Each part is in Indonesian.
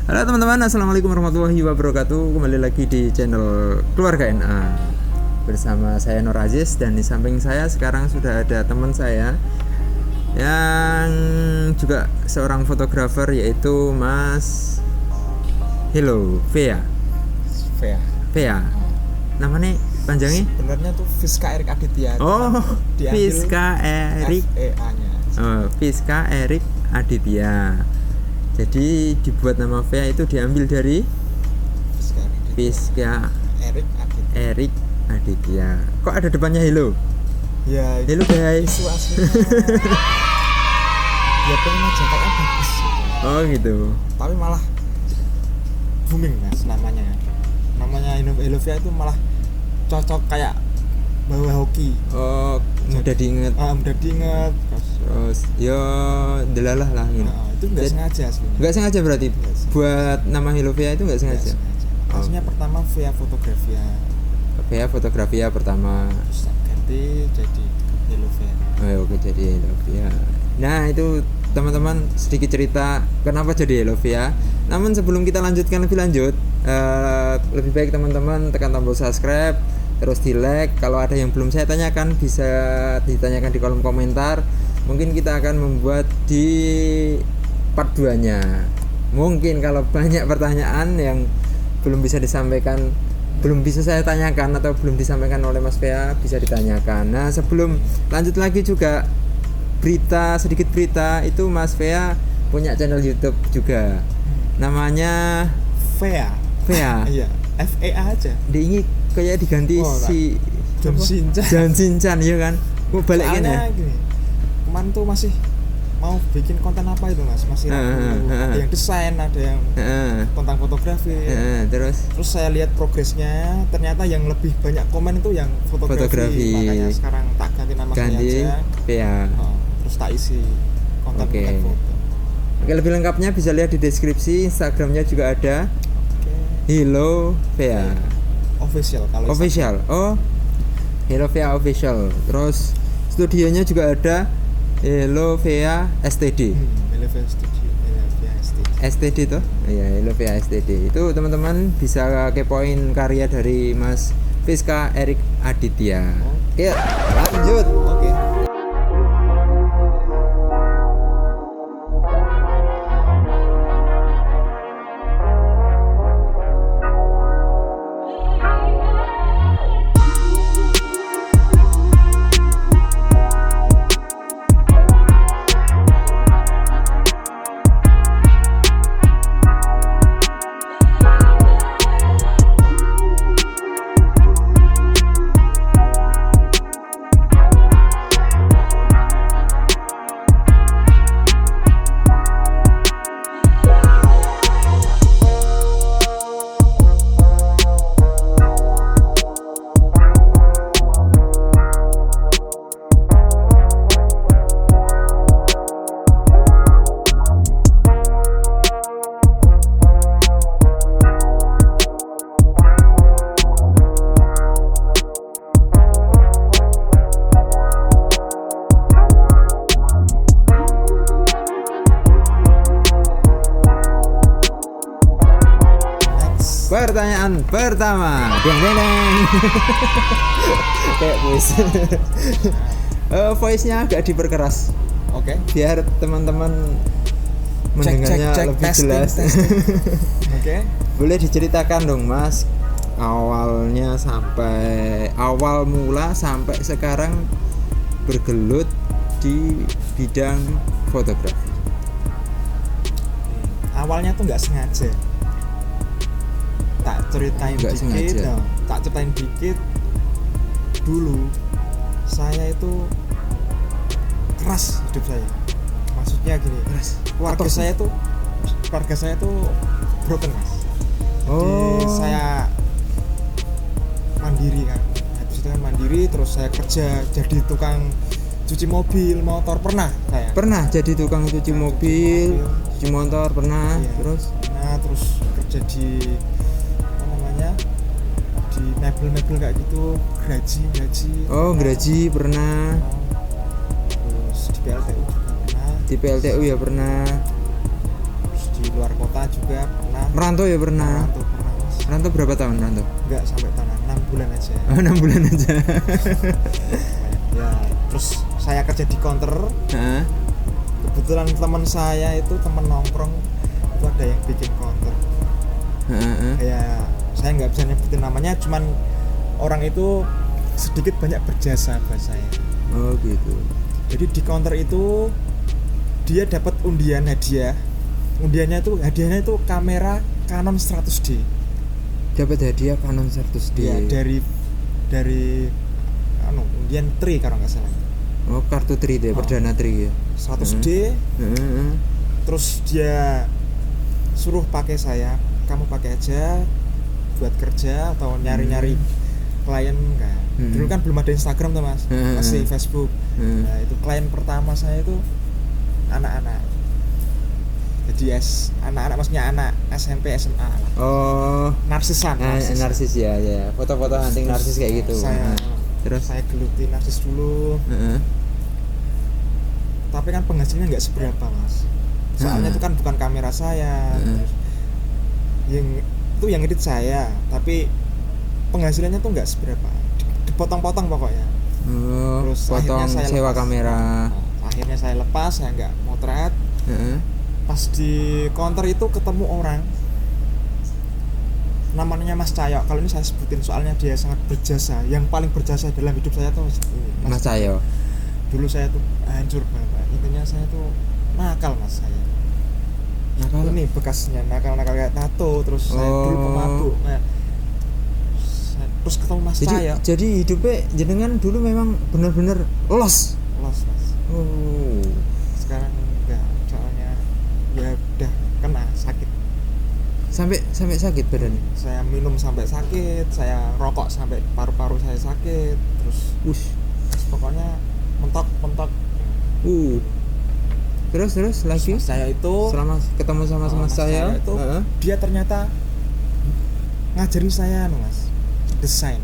Halo teman-teman, assalamualaikum warahmatullahi wabarakatuh. Kembali lagi di channel Keluarga NA bersama saya Nur Aziz, dan di samping saya sekarang sudah ada teman saya yang juga seorang fotografer, yaitu Mas Vea. Namanya panjangnya? Sebenarnya tuh Fiska Erik Aditya. Oh, Fiska Erik. FEA-nya. Oh, Fiska Erik Aditya. Jadi dibuat nama Vea itu diambil dari Fiska Erik Aditya. Kok ada depannya hello? Ya, hello guys. Itu aslinya. Ya pengen aja kayaknya bagus gitu. Oh gitu. Tapi malah booming Mas namanya. Namanya Hello Vea itu malah cocok kayak bawa hoki. Oh, mudah diinget. Mudah diinget. Terus ya delalah lah gitu. Itu nggak sengaja aslinya. Nggak sengaja berarti buat nama Hello Vea itu nggak sengaja. Maksudnya pertama Vea Fotografia. Vea Fotografia pertama. Terus ganti jadi Hello Vea. Oh, oke, jadi Hello Vea. Nah itu teman-teman sedikit cerita kenapa jadi Hello Vea. Namun sebelum kita lanjutkan lebih lanjut, lebih baik teman-teman tekan tombol subscribe, terus di like. Kalau ada yang belum saya tanyakan bisa ditanyakan di kolom komentar. Mungkin kita akan membuat di part 2-nya. Mungkin kalau banyak pertanyaan yang belum bisa disampaikan, belum bisa saya tanyakan atau belum disampaikan oleh Mas Vea, bisa ditanyakan. Nah, sebelum lanjut lagi juga sedikit berita itu, Mas Vea punya channel YouTube juga. Namanya Vea. Iya, FEA aja. Ini kayak diganti si John Shinchan ya kan. Mau balik ya. Kemarin tuh masih mau bikin konten apa itu Mas, masih ada yang desain, ada yang tentang fotografi. Terus saya lihat progresnya, ternyata yang lebih banyak komen itu yang fotografi. Makanya sekarang tak ganti nama saya aja. Vea. Terus tak isi konten foto. Oke, lebih lengkapnya bisa lihat di deskripsi. Instagramnya juga ada. Hello Vea Official kalau Official. Oh, Hello Vea Official. Terus studionya juga ada Hello Vea STD. Hello Vea Studio, Hello Vea STD. STD tuh? Iya, Hello Vea STD. Itu teman-teman bisa kepoin karya dari Mas Fiska Erik Aditya. Oke, lanjut. Oke. Pertanyaan pertama, deng. Kayak voice-nya agak diperkeras. Oke. Biar teman-teman mendengarnya lebih jelas. Oke. Boleh diceritakan dong Mas, awal mula sampai sekarang bergelut di bidang fotografi. Awalnya tuh nggak sengaja. Tak ceritain dikit. Dulu saya itu keras hidup saya. Maksudnya gini, keluarga saya tuh broken Mas. Jadi saya mandiri kan. Habis itu kan mandiri, terus saya kerja jadi tukang cuci mobil, motor pernah saya. Pernah jadi tukang cuci mobil, cuci motor pernah. Iya. Terus kerja di di mebel kayak gitu, geraji. Oh, geraji pernah. Terus di PLTU juga pernah. Di PLTU ya pernah. Terus di luar kota juga pernah. Merantau ya pernah. pernah mas. Merantau berapa tahun merantau? Nggak sampai tahun 6 bulan aja. Oh, 6 bulan aja. Ya terus saya kerja di counter. Heeh. Kebetulan teman saya itu teman nongkrong itu ada yang bikin counter. Heeh. Ya saya nggak bisa nyebutin namanya, cuman orang itu sedikit banyak berjasa buat saya. Oh gitu. Jadi di counter itu dia dapat undian hadiah. Hadiahnya itu kamera Canon 100D. Dapat hadiah Canon 100D. Ya, dari undian tri kalau nggak salah. Oh, kartu tri deh, perdana tri ya. 100D. Heeh. Terus dia suruh pakai saya, kamu pakai aja buat kerja atau nyari-nyari klien enggak. Dulu kan belum ada Instagram tuh mas, masih Facebook. Nah itu klien pertama saya itu anak-anak. Jadi anak-anak maksudnya anak SMP SMA lah. Oh, Narsisan. narsis ya. Foto-foto hunting narsis kayak gitu. Terus saya geluti narsis dulu. Tapi kan penghasilannya nggak seberapa mas. Soalnya itu kan bukan kamera saya. Terus yang edit saya, tapi penghasilannya tuh nggak seberapa. Dipotong-potong pokoknya. Terus potong saya sewa lepas. kamera. Akhirnya saya lepas, saya nggak motret. Pas di counter itu ketemu orang namanya Mas Cahyo. Kalau ini saya sebutin soalnya dia sangat berjasa. Yang paling berjasa dalam hidup saya tuh Mas Cahyo. Dulu saya tuh hancur banget. Intinya saya tuh nakal mas saya. Nakal? Ini bekasnya nakal kayak tato. Terus saya dulu pemabuk. Nah, terus ketemu Mas Cahyo. Jadi hidupnya jenengan dulu memang benar-benar los mas. Oh. Sekarang enggak, soalnya ya udah kena sakit. Sampai sakit badan. Saya minum sampai sakit, saya rokok sampai paru-paru saya sakit, terus pokoknya mentok. Terus lagi Mas saya itu selama ketemu sama Mas saya itu dia ternyata ngajarin saya mas desain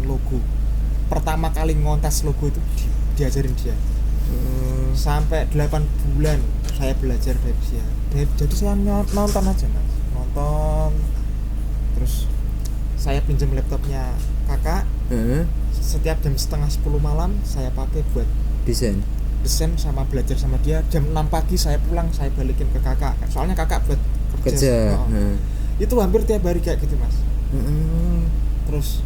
logo. Pertama kali ngontes logo itu diajarin dia. Sampai 8 bulan saya belajar dari dia. Jadi saya nonton aja mas, terus saya pinjam laptopnya kakak. Setiap jam setengah 10 malam saya pakai buat desain sama belajar sama dia. Jam 6 pagi saya pulang, saya balikin ke kakak, soalnya kakak buat kerja. Itu hampir tiap hari kayak gitu mas. Terus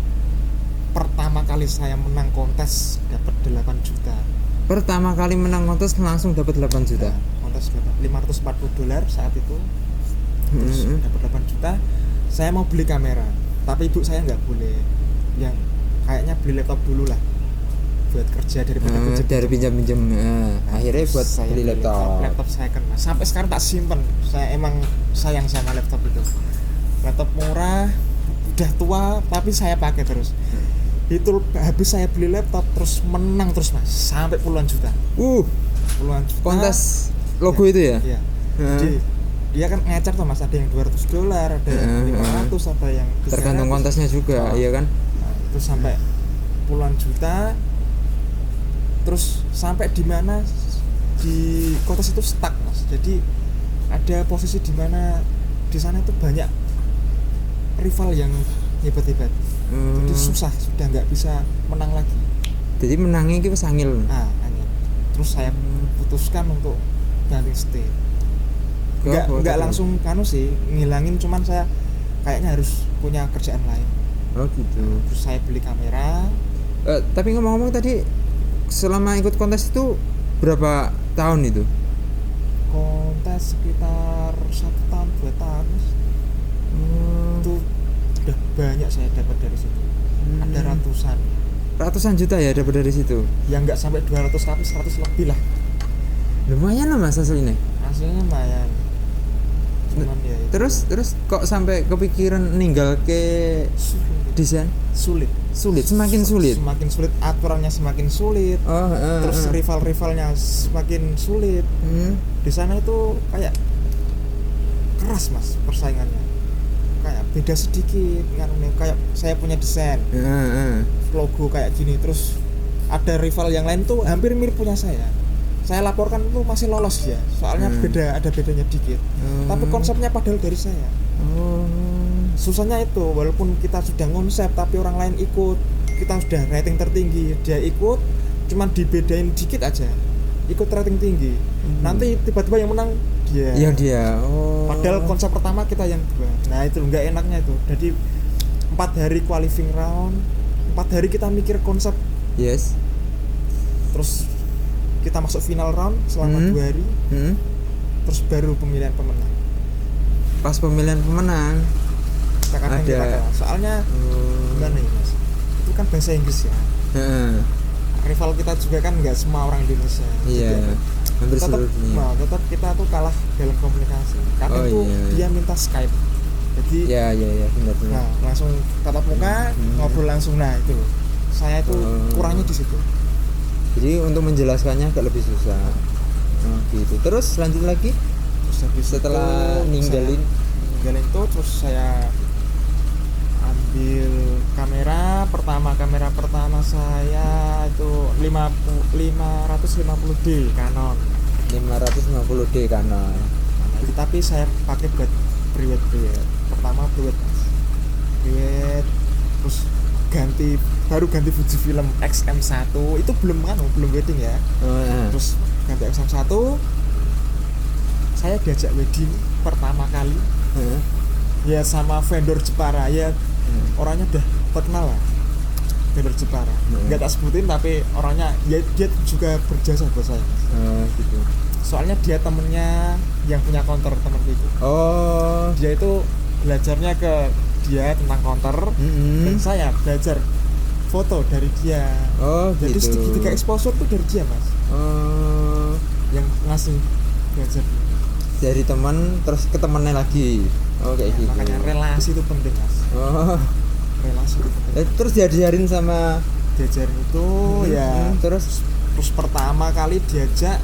pertama kali saya menang kontes dapat 8 juta. Pertama kali menang kontes langsung dapat 8 juta. Kontes $540 saat itu. Terus dapat 8 juta. Saya mau beli kamera, tapi ibu saya nggak boleh. Yang kayaknya beli laptop dulu lah buat kerja daripada pinjam. Akhirnya buat beli laptop second mas. Sampai sekarang tak simpen. Saya emang sayang sama laptop itu. Laptop murah, udah tua, tapi saya pakai terus. Itu habis saya beli laptop terus menang terus mas, sampai puluhan juta. Puluhan juta. Kontes logo itu ya? Iya. Jadi dia kan ngecer tuh mas, ada yang $200, ada yang 500, ada yang 300. Tergantung kontesnya juga, iya kan? Nah, itu sampai puluhan juta. Terus sampai di mana di kontes itu stuck mas. Jadi ada posisi di mana di sana itu banyak rival yang hebat-hebat. Jadi susah, sudah nggak bisa menang lagi. Jadi menangnya itu sangil. Angil. Terus saya putuskan untuk ganti state. Nggak langsung sih ngilangin, cuman saya kayaknya harus punya kerjaan lain. Oh gitu. Terus saya beli kamera. Tapi ngomong-ngomong tadi selama ikut kontes itu berapa tahun itu? Kontes sekitar 1 tahun 2 tahun mas. Itu udah banyak saya dapat dari situ. Ada ratusan juta ya dapat dari situ. Ya nggak sampai 200 tapi 100 lebih lah. Lumayan lah mas hasilnya. Hasilnya lumayan. Cuman ya itu. Terus kok sampai kepikiran ninggal ke desain? Sulit, semakin sulit, aturannya semakin sulit. Terus rivalnya semakin sulit. Di sana itu kayak keras mas persaingannya. Kayak beda sedikit kan, kayak saya punya desain logo kayak gini, terus ada rival yang lain tuh hampir mirip punya saya. saya laporkan itu masih lolos ya, soalnya ada bedanya dikit. Tapi konsepnya padahal dari saya. Susahnya itu, walaupun kita sudah konsep tapi orang lain ikut, kita sudah rating tertinggi, dia ikut, cuman dibedain dikit aja, ikut rating tinggi. Nanti tiba-tiba yang menang dia. Yang dia. Padahal konsep pertama kita yang dua. Nah itu nggak enaknya itu. Jadi 4 hari qualifying round, 4 hari kita mikir konsep. Yes. Terus kita masuk final round selama 2 hari. Terus baru pemilihan pemenang. Pas pemilihan pemenang ada. Soalnya gimana ya mas? Itu kan bahasa Inggris ya. Rival kita juga kan nggak semua orang Indonesia. Iya. Hampir seluruh dunia. Nah, tetap kita tuh kalah dalam komunikasi. Karena itu dia minta Skype. Jadi ya benar. Nah, langsung tatap muka, ngobrol langsung. Nah, itu. Saya itu kurangnya di situ. Jadi untuk menjelaskannya agak lebih susah. Gitu. Terus lanjut lagi. Terus habis setelah ninggalin itu terus saya ambil kamera pertama saya itu 550D Canon. 550D Canon. Tapi saya pakai buat private. Pertama private terus baru ganti Fujifilm XM1 itu belum wedding ya. Terus ganti XM1 saya diajak wedding pertama kali. Ya sama vendor Jepara ya. Orangnya udah terkenal lah, vendor Jepara. Nggak tak sebutin tapi orangnya ya dia juga berjasa buat saya. Gitu. Soalnya dia temennya yang punya counter, temen itu. Dia itu belajarnya ke dia tentang counter, dan saya belajar foto dari dia. Jadi gitu. segitiga exposure tuh dari dia mas. Yang ngasih belajar dari teman terus ke temannya lagi. Kayak gitu. Makanya relasi itu penting mas. Relasi itu penting. Terus diajarin sama diajarin itu ya. Terus pertama kali diajak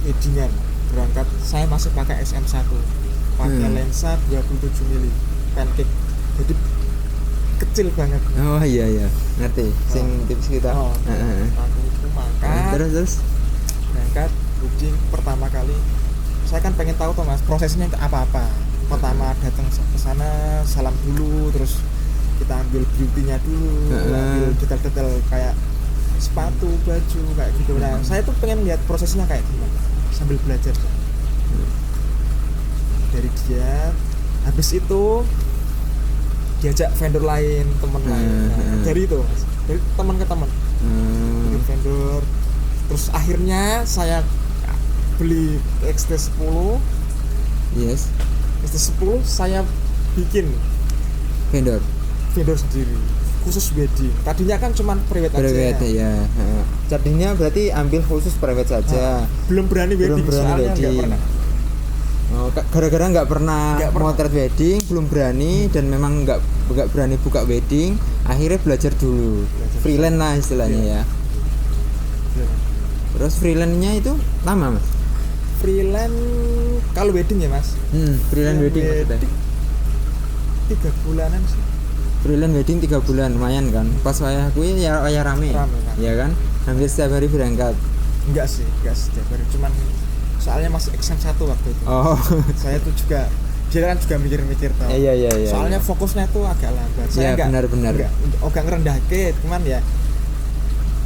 weddingan berangkat, saya masih pakai SM1, pakai lensa 27 mili pancake, jadi kecil banget. Iya ngerti. Sing tips kita. Aku itu makan. Terus berangkat wedding pertama kali. Saya kan pengen tahu tuh mas prosesnya apa-apa. Pertama datang ke sana salam dulu, terus kita ambil beauty-nya dulu, ambil detail-detail kayak sepatu, baju kayak gitu. Nah, saya tuh pengen lihat prosesnya kayak gimana sambil belajar. Dari dia, habis itu diajak vendor lain, teman lain. Dari itu, mas. Dari teman ke teman. Dari vendor. Terus akhirnya saya beli XT10. Yes. XT10 saya bikin vendor sendiri khusus wedding. Tadinya kan cuma private aja. Ya. Tadinya berarti ambil khusus private saja. Belum berani wedding soalnya nggak pernah. Gara-gara nggak pernah motret wedding, belum berani dan memang nggak berani buka wedding. Akhirnya belajar dulu. Freelance lah istilahnya ya. Terus freelance-nya itu lama mas? Freelance kalau wedding ya mas? Freelance wedding maksudnya? 3 bulanan sih. Freelance wedding 3 bulan lumayan kan? Pas saya akui ya rame kan? Ya kan? Hampir setiap hari berangkat. Enggak setiap hari, cuman soalnya masih XM1 waktu itu. Saya tuh juga dia kan juga mikir-mikir tau. Iya. Soalnya fokusnya tuh agak lambat. Saya benar. Enggak ngerendahke, cuman ya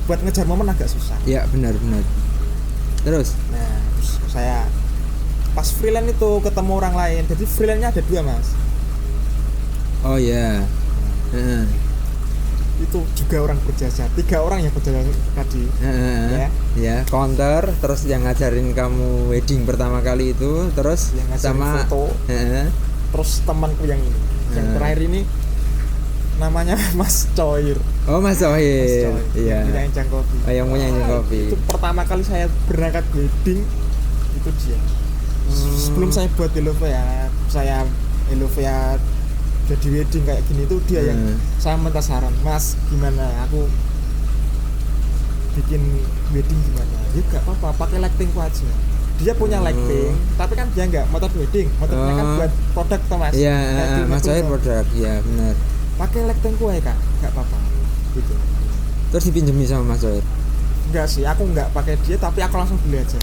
buat ngejar momen agak susah. Iya benar. Terus saya pas freelance itu ketemu orang lain. Jadi freelance-nya ada 2 mas. Iya. Itu juga orang berjasa, 3 orang yang berjasa tadi. Ya counter, terus yang ngajarin kamu wedding pertama kali itu, terus yang sama foto. Terus temanku yang ini, yang terakhir ini namanya Mas Coir. Mas Coir. Iya. Yang kopi. Yang punya kopi. Itu pertama kali saya berangkat wedding itu dia. Sebelum saya buat saya Elovea jadi wedding kayak gini tuh dia yang saya minta saran, mas gimana aku bikin wedding gimana? Ya nggak apa-apa, pakai lightingku aja. Dia punya lighting, tapi kan dia nggak motor wedding, motornya kan buat produk toh mas. Iya, mas saya produk, ya benar. Pakai lightingku ya kak, nggak apa-apa. Gitu. Terus dipinjemi sama Mas Soer? Enggak sih, aku enggak pakai dia, tapi aku langsung beli aja.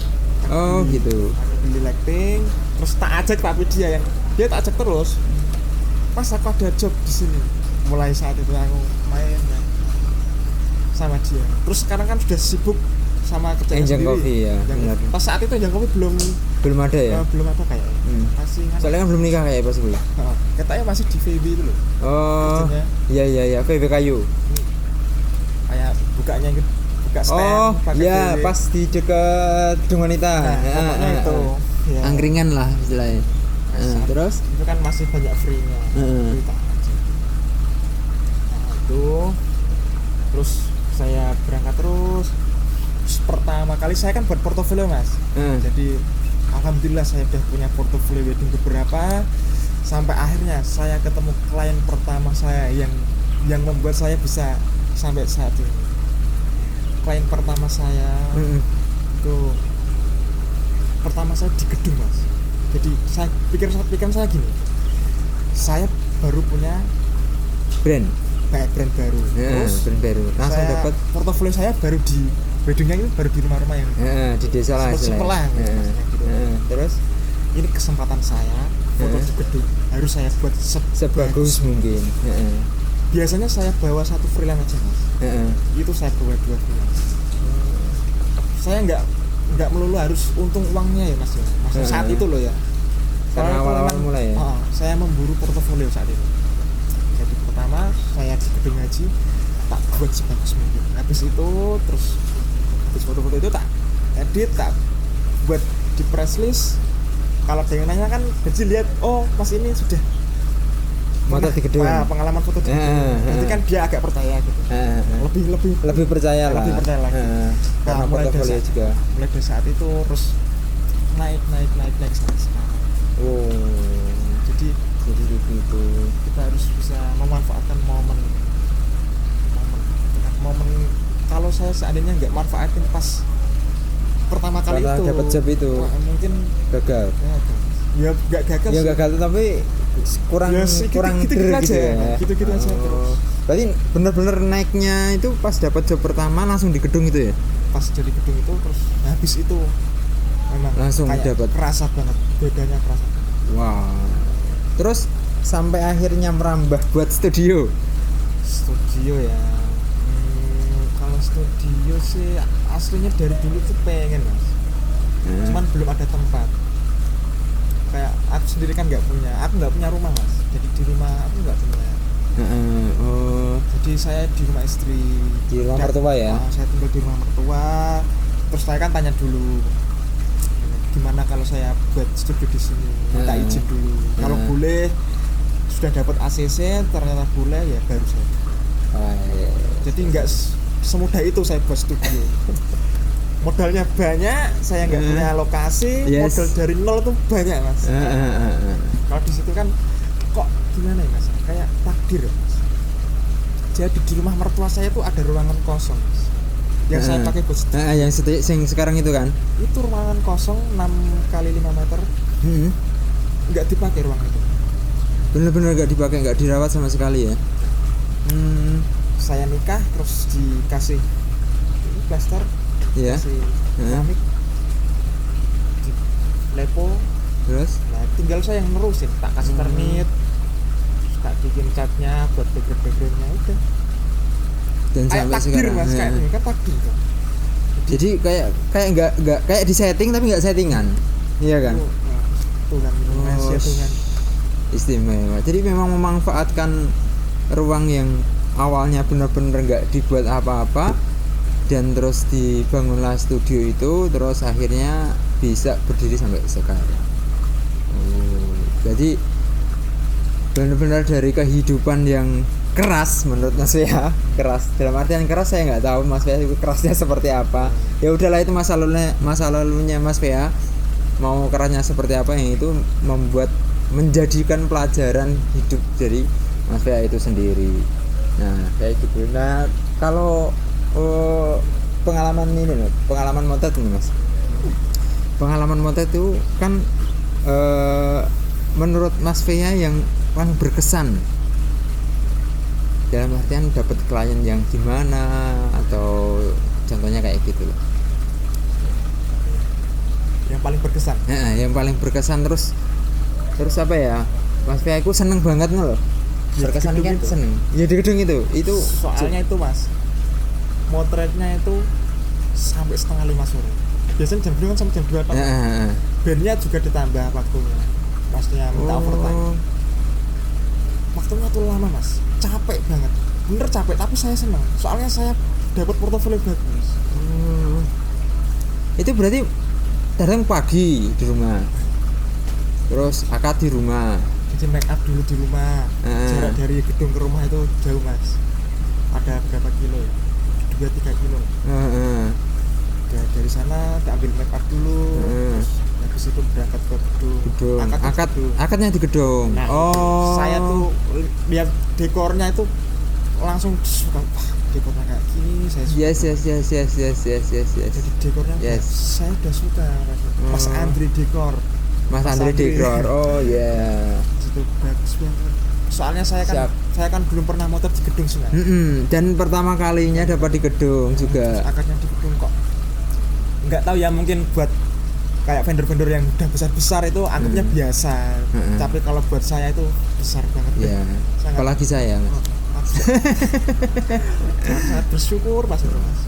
Oh gitu. Aku beli lighting, terus tak ajak tapi dia tak ajak terus. Pas aku ada job di sini, mulai saat itu aku main sama dia. Terus sekarang kan sudah sibuk sama kerjaan Enjang sendiri. Coffee ya, benar. Pas saat itu Enjang Coffee belum Ada ya? belum ada kayaknya. Masih kan. Soalnya kan belum nikah kayak pas sebelum. Katanya masih di VB itu loh. Oh. Kerjanya. Iya, VB kayu. Kayak bukanya gitu, buka stand pakai iya, VB. pas di dekat gedung wanita. Pokoknya itu. Ya. Angkringan lah istilahnya. Terus itu kan masih banyak free-nya. Kita aja. Nah, itu terus saya berangkat terus pertama kali saya kan buat portofolio Mas. Jadi alhamdulillah saya udah punya portofolio wedding beberapa, sampai akhirnya saya ketemu klien pertama saya yang membuat saya bisa sampai saat ini. Klien pertama saya itu pertama saya di gedung Mas. Jadi saya pikir saya gini, saya baru punya brand baru. Terus brand baru. Langsung dapat portofolio saya baru di weddingnya itu baru di rumah-rumah yang di desa lah istilahnya. Gitu. Terus ini kesempatan saya foto di gedung harus saya buat sebagus mungkin. Biasanya saya bawa satu freelance aja Mas. Itu saya bawa 2 freelance. Saya nggak melulu harus untung uangnya ya Mas ya. Maksudnya saat itu loh ya. Karena awal-awal mulai ya. Saya memburu portofolio saat itu. Jadi pertama saya di gedung haji tak buat sebagus mungkin. Habis itu terus foto-foto itu tak edit, tak buat di press list. Kalau ada yang nanya kan kecil lihat, oh Mas ini sudah foto di gedung. Pengalaman foto di gedung. Nanti kan dia agak percaya gitu. Lebih percaya lah. Lebih percaya lagi. Karena portofolio juga. Mulai dari saat itu terus naik sampai sekarang. Jadi begitu. Kita harus bisa memanfaatkan momen. Kalau saya seandainya nggak manfaatin pas pertama kali itu dapat job itu mungkin gagal. Ya nggak gagal. Ya gagal tapi kurang gitu aja. Ya. Gitu aja terus. Berarti benar-benar naiknya itu pas dapat job pertama langsung di gedung itu ya? Pas jadi gedung itu terus habis itu memang langsung dapat. Kerasa banget bedanya kerasa. Wah. Terus sampai akhirnya merambah buat studio ya. Kalau studio sih aslinya dari dulu tuh pengen Mas. Cuman belum ada tempat. Kayak aku sendiri kan nggak punya rumah Mas. Jadi di rumah aku nggak punya. Jadi saya di rumah istri. Di rumah mertua ya? Saya tinggal di rumah mertua. Terus saya kan tanya dulu, gimana kalau saya buat studio di sini? Minta izin dulu. Kalau boleh, sudah dapat ACC, ternyata boleh ya baru saya. Jadi nggak semudah itu saya buat studio. Modalnya banyak, saya nggak punya lokasi. Modal dari nol tuh banyak Mas. Kalau di situ kan kok gimana ya Mas? Kayak takdir ya Mas. Jadi di rumah mertua saya tuh ada ruangan kosong Mas, yang saya pakai buat studio. Yang sekarang itu kan? Itu ruangan kosong 6x5 meter. Nggak dipakai ruangan itu. Bener-bener nggak dipakai, nggak dirawat sama sekali ya? Saya nikah terus dikasih plaster. Iya. Keramik, di lepo, terus? Nah tinggal saya yang nerusin, tak kasih termit, tak bikin catnya buat backgroundnya udah. Dan sampai takdir sekarang. Mas, kayak ini kan takdir kan. Jadi kayak nggak kayak di setting tapi nggak settingan, iya kan? Tuhan, Tuhan. Istimewa. Jadi memang memanfaatkan ruang yang awalnya benar-benar nggak dibuat apa-apa, dan terus dibangunlah studio itu, terus akhirnya bisa berdiri sampai sekarang. Jadi benar-benar dari kehidupan yang keras menurut Mas ya, keras dalam artian keras saya nggak tahu Mas Fea itu kerasnya seperti apa. Ya udahlah, itu masa lalunya Mas Fea, mau kerasnya seperti apa, yang itu menjadikan pelajaran hidup dari Mas Fea itu sendiri. Nah kayak gitu. Nah kalau pengalaman ini loh, pengalaman motet ini Mas. Pengalaman motet itu kan menurut Mas Fea yang paling berkesan, dalam artian dapat klien yang gimana, atau contohnya kayak gitu loh. Yang paling berkesan. Yang paling berkesan terus apa ya, Mas Fia aku seneng banget loh. Ya, Berkesan di gedung kan itu. seneng ya di gedung itu Soalnya itu Mas, motretnya itu sampai 4:30 sore. Biasanya jam 2 kan sampai jam 2 Pak. Bandnya juga ditambah waktunya. Masnya minta overtime. Waktunya tuh lama Mas, capek banget. Bener capek, tapi saya seneng. Soalnya saya dapat portofolio bagus. Itu berarti datang pagi di rumah, terus akad di rumah, Jadi make up dulu di rumah. Jarak dari gedung ke rumah itu jauh Mas. Ada berapa kilo ya? 2-3 kilo. Dari sana kita ambil make up dulu. Terus habis itu berangkat ke gedung. Akadnya di gedung. Nah, saya tuh lihat dekornya itu langsung suka, wah dekornya kayak gini saya suka. Yes. Jadi dekornya saya udah suka. Mas Andri Dekor. Mas Andri Dekor. Oh ya. Itu bagus banget. Soalnya saya kan belum pernah motor di gedung sih. Dan pertama kalinya dapat di gedung juga. Akadnya di gedung kok. Nggak tahu ya, mungkin buat kayak vendor-vendor yang udah besar-besar itu anggapnya biasa. Tapi kalau buat saya itu besar banget. Iya. Apalagi saya, Mas. Sangat bersyukur Mas itu Mas.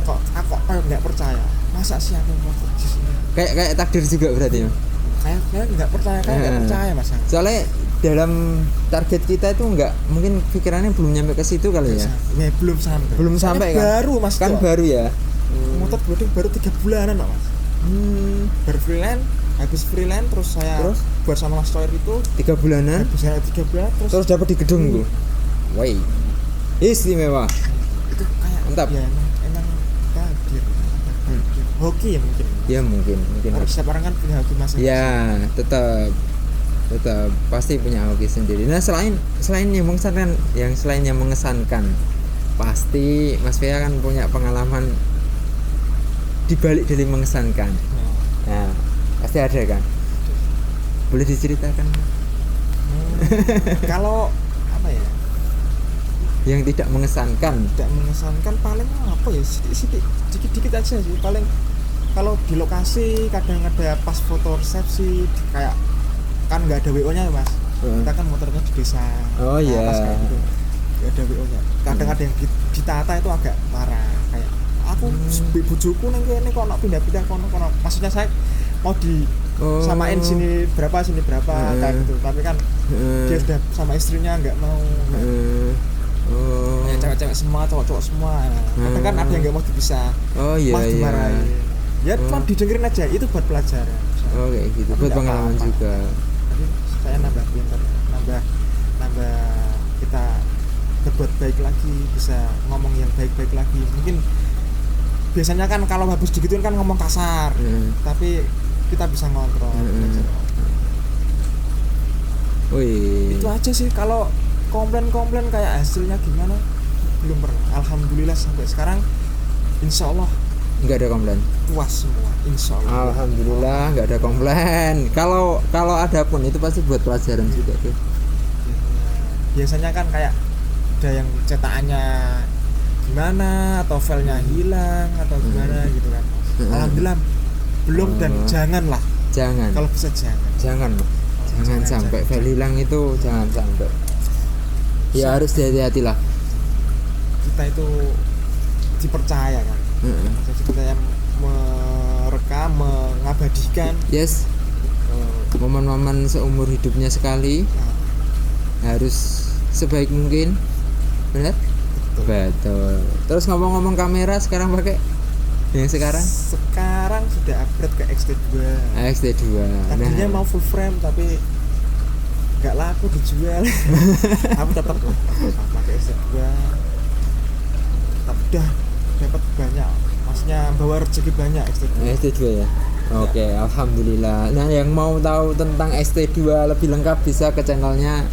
Kok aku nggak percaya. Masa sih aku mau kerja sini? Kayak takdir juga berarti ya. Kayak nggak percaya Mas. Soalnya dalam target kita itu mungkin pikirannya belum nyampe ke situ kali ya. Belum sampai kan. Baru Mas. Kan baru ya. Motor baru 3 bulanan kok Mas. Baru habis freelance terus saya buat sama Mas Toir itu 3 bulanan. Habis 3 bulan terus dapat di gedung gua. Woi. Istimewa. Itu kayak mantap. Ya, emang takdir. Hoki ya mungkin. Ya mungkin. Setiap orang kan punya hoki masing-masing. Ya, tetap pasti punya hoki sendiri. Nah, selain yang mengesankan, pasti Mas Fia kan punya pengalaman dibalik dari mengesankan. Nah, pasti ada kan? Boleh diceritakan? Kalau apa ya? Yang tidak mengesankan paling apa ya? Dikit-dikit aja sih. Paling kalau di lokasi kadang ada pas foto resepsi kayak kan nggak ada WO-nya ya Mas. Kita kan motornya di desa. Oh iya. Gitu. Nggak ada WO-nya. Kadang ada yang ditata itu agak marah kayak aku bujuku neng kene kok nak pindah-pindah kono. Maksudnya saya mau samain sini berapa kayak gitu. Tapi kan dia sudah sama istrinya nggak mau. Ya, cewek-cewek semua, cowok-cowok semua. Kadang kan ada yang nggak mau dipisah. Oh iya. Mas dimarahin. Ya cuma didengerin aja, itu buat pelajaran. Oh kayak gitu, buat pengalaman juga. Tapi saya nambah pintar, nambah kita berbuat baik lagi, bisa ngomong yang baik-baik lagi. Mungkin biasanya kan kalau habis digituin kan ngomong kasar, tapi kita bisa ngontrol. Wih. Itu aja sih. Kalau komplain kayak hasilnya gimana belum pernah. Alhamdulillah sampai sekarang insya Allah nggak ada komplain, puas semua insya Allah. Alhamdulillah nggak ada komplain. Kalau ada pun itu pasti buat pelajaran juga tuh. Biasanya kan kayak ada yang cetakannya gimana atau filenya hilang atau gimana gitu kan. Alhamdulillah belum dan jangan kalau bisa jangan sampai file hilang itu jangan sampai. Ya harus hati-hati lah. Kita itu dipercaya kan. Jadi kita yang merekam, mengabadikan. Yes. Momen-momen seumur hidupnya sekali. Harus sebaik mungkin. Benar? Betul. Terus ngomong-ngomong kamera sekarang pakai yang sekarang? Sekarang sudah upgrade ke XT2. XT2. Tadinya mau full frame tapi nggak laku dijual. Aku tetap pakai XT2. Udah dapat banyak, maksudnya bawa rezeki banyak XT2 ya. Oke, alhamdulillah. Nah, yang mau tahu tentang XT2 lebih lengkap bisa ke channelnya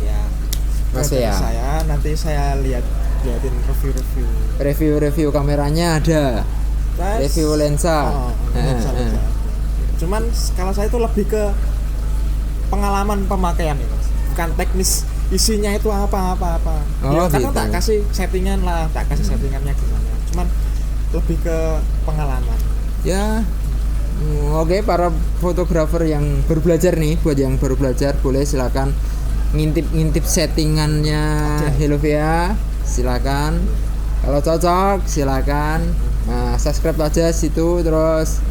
ya Mas Fia. Nanti saya liatin review kameranya ada. Review lensa. Lensa. Cuman kalau saya itu lebih ke pengalaman pemakaian ya Mas. Bukan teknis isinya itu apa. Oh, Ya kan gitu. tak kasih settingan lah, tak kasih settingannya gimana. Cuman lebih ke pengalaman. Ya. Oke, para fotografer yang baru belajar nih, buat yang baru belajar boleh silakan ngintip settingannya Helovia, silakan. Kalau cocok silakan. Nah, subscribe aja situ, terus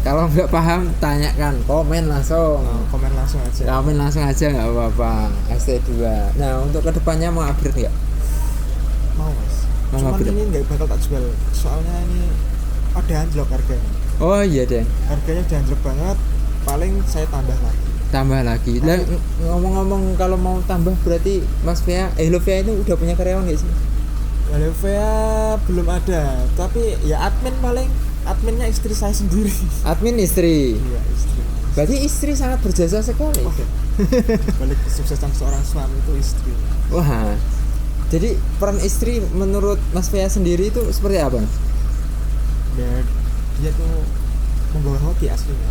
kalau nggak paham tanyakan, komen langsung. Komen langsung aja. Komen langsung aja nggak apa-apa. ST2. Nah, untuk kedepannya mau upgrade nggak? Mau mas. Mau Cuman upgrade? ini nggak bakal tak jual. Soalnya ini ada anjlok harganya. Oh iya deh. Harganya udah anjlok banget. Paling saya tambah lagi. Tambah lagi. Lah, ngomong-ngomong kalau mau tambah berarti Mas Via, Helovia itu udah punya karyawan nggak sih? Helovia belum ada. Tapi ya adminnya istri saya sendiri. Admin istri. Iya istri. Berarti istri sangat berjasa sekali. Balik kesuksesan seorang suami itu istri. Wah. Jadi peran istri menurut Mas Via sendiri itu seperti apa? Dan dia tuh membawa hoki aslinya.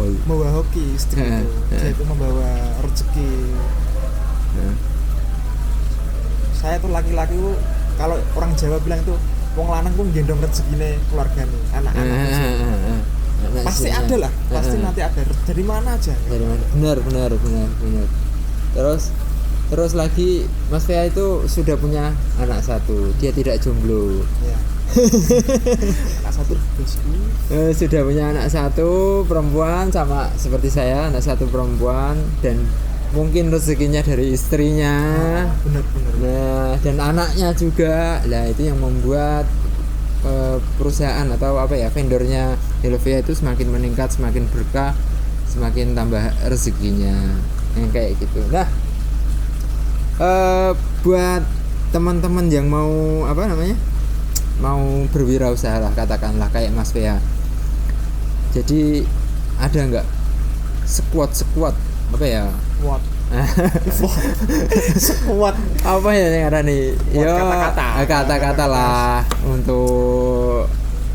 Oh, Membawa hoki istri itu. Dia itu membawa rezeki. Saya tuh laki-laki tuh kalau orang Jawa bilang tuh wong lanang tuh gendong rezekine keluargane, anak-anak. Pasti ada lah, pasti nanti ada. Dari mana aja? Dari mana? Benar. Terus lagi Mas Via itu sudah punya anak satu. Dia tidak jomblo. Ya. Anak satu bosku. Sudah punya anak satu perempuan, sama seperti saya, anak satu perempuan, dan mungkin rezekinya dari istrinya. Benar. Nah, dan anaknya juga. Lah itu yang membuat perusahaan atau apa ya, vendornya Helovia itu semakin meningkat, semakin berkah, semakin tambah rezekinya. Yang kayak gitu. Nah, buat teman-teman yang mau mau berwirausaha lah, katakanlah kayak Mas Via. Jadi ada nggak squad apa ya? Kuat. Sekuat Apa ya yang ada nih? Yo, kata-kata lah untuk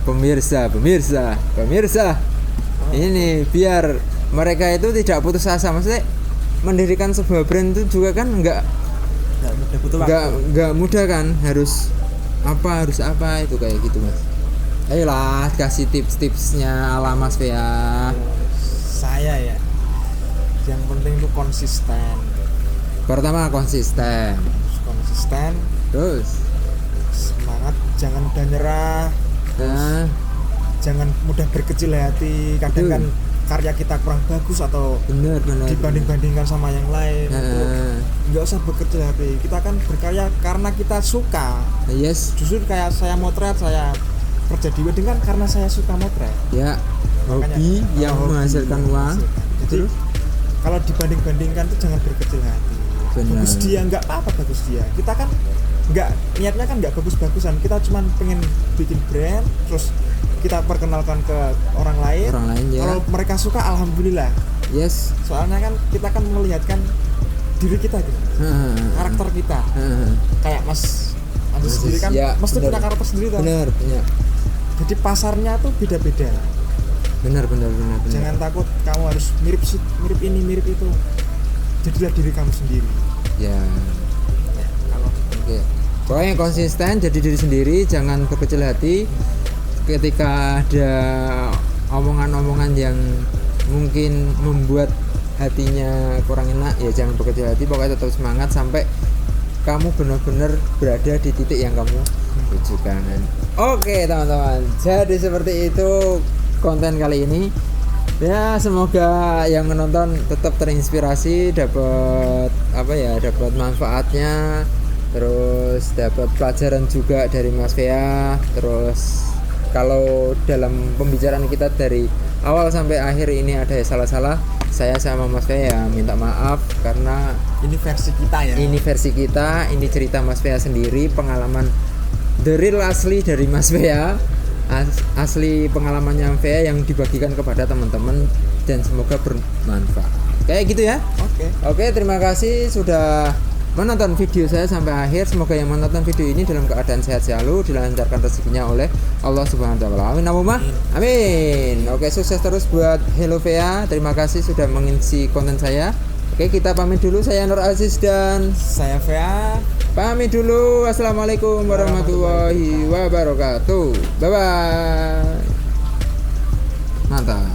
pemirsa. Ini biar mereka itu tidak putus asa. Maksudnya mendirikan sebuah brand itu juga kan nggak mudah kan, harus apa itu kayak gitu Mas. Ayolah kasih tips-tipsnya ala Mas Via. Saya ya, yang penting itu konsisten. Pertama konsisten, Terus semangat, jangan mudah nyerah, nah, jangan mudah berkecil hati. Kadang kan karya kita kurang bagus atau benar dibanding-bandingkan sama yang lain. Nggak usah berkecil hati. Kita kan berkarya karena kita suka. Yes. Justru kayak saya motret, saya kerja di wedding kan karena saya suka motret. Ya, Makanya, hobi yang menghasilkan uang. Jadi kalau dibanding-bandingkan tuh jangan berkecil hati. Benar. Bagus dia nggak apa-apa, bagus dia. Kita kan nggak, niatnya kan nggak bagus-bagusan. Kita cuma pengen bikin brand, terus kita perkenalkan ke orang lain. Ya. Kalau mereka suka, alhamdulillah. Yes. Soalnya kan kita kan melihatkan diri kita gitu, karakter kita. Kayak Mas Anju sendiri kan, ya, Mas tuh punya karakter sendiri kan. Benar, punya. Jadi pasarnya tuh beda-beda. Benar. Jangan takut kamu harus mirip ini, mirip itu. Jadilah diri kamu sendiri. Ya. Kalau Oke. Pokoknya konsisten, jadi diri sendiri, jangan berkecil hati. Ketika ada omongan-omongan yang mungkin membuat hatinya kurang enak, ya jangan berkecil hati. Pokoknya tetap semangat sampai kamu benar-benar berada di titik yang kamu tujukan. Oke teman-teman, jadi seperti itu konten kali ini. Ya semoga yang menonton tetap terinspirasi, dapat dapat manfaatnya, terus dapat pelajaran juga dari Mas Via. Terus kalau dalam pembicaraan kita dari awal sampai akhir ini ada salah-salah, saya sama Mas Via ya minta maaf, karena ini versi kita ya. Ini versi kita, ini cerita Mas Via sendiri, pengalaman the real asli dari Mas Via. Asli pengalamannya Via yang dibagikan kepada teman-teman, dan semoga bermanfaat. Kayak gitu ya. Oke, terima kasih sudah menonton video saya sampai akhir. Semoga yang menonton video ini dalam keadaan sehat selalu, dilancarkan rezekinya oleh Allah Subhanahu wa taala. Amin. Amin. Oke, sukses terus buat Helovia. Terima kasih sudah mengisi konten saya. Oke, kita pamit dulu. Saya Nur Aziz dan Saya VA. pamit dulu. Assalamualaikum warahmatullahi wabarakatuh. Bye bye. Mantap.